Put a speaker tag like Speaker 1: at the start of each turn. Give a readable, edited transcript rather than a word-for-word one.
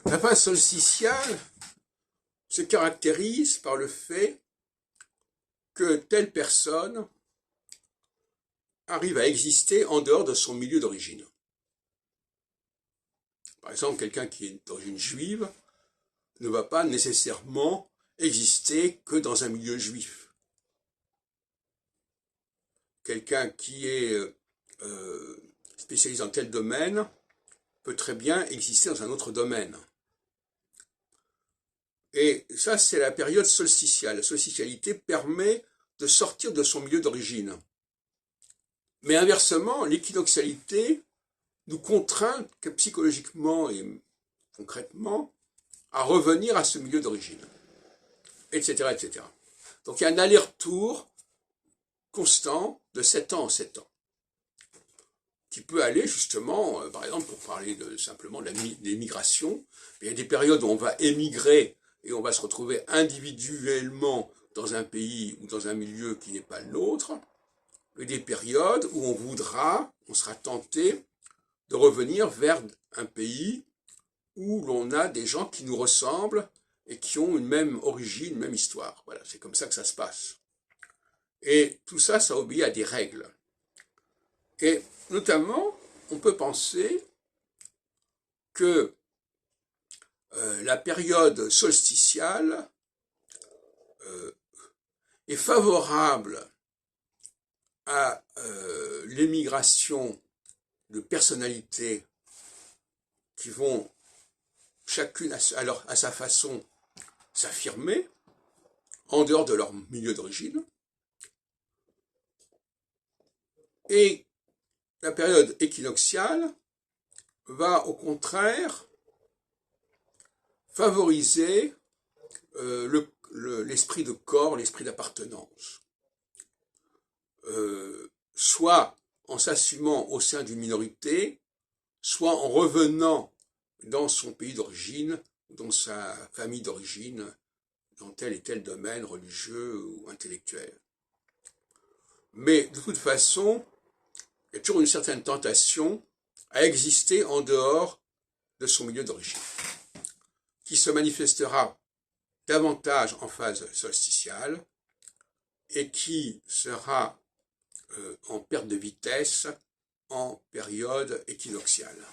Speaker 1: La phase solsticiale se caractérise par le fait que telle personne arrive à exister en dehors de son milieu d'origine. Par exemple, quelqu'un qui est d'origine juive ne va pas nécessairement exister que dans un milieu juif. Quelqu'un qui est spécialisé dans tel domaine peut très bien exister dans un autre domaine. Et ça, c'est la période solsticiale. La solsticialité permet de sortir de son milieu d'origine. Mais inversement, l'équinoxialité nous contraint psychologiquement et concrètement à revenir à ce milieu d'origine, etc., etc. Donc il y a un aller-retour constant de 7 ans en 7 ans, qui peut aller justement, par exemple, pour parler simplement des migrations, il y a des périodes où on va émigrer et on va se retrouver individuellement dans un pays ou dans un milieu qui n'est pas le nôtre, et des périodes où on sera tenté de revenir vers un pays où l'on a des gens qui nous ressemblent et qui ont une même origine, une même histoire. Voilà, c'est comme ça que ça se passe. Et tout ça, ça obéit à des règles. Et notamment, on peut penser que la période solsticiale est favorable à l'émigration de personnalités qui vont chacune à sa façon s'affirmer en dehors de leur milieu d'origine. Et la période équinoxiale va au contraire favoriser l'esprit de corps, l'esprit d'appartenance. Soit en s'assumant au sein d'une minorité, soit en revenant dans son pays d'origine, dans sa famille d'origine, dans tel et tel domaine religieux ou intellectuel. Mais de toute façon, il y a toujours une certaine tentation à exister en dehors de son milieu d'origine, qui se manifestera davantage en phase solsticiale et qui sera en perte de vitesse en période équinoxiale.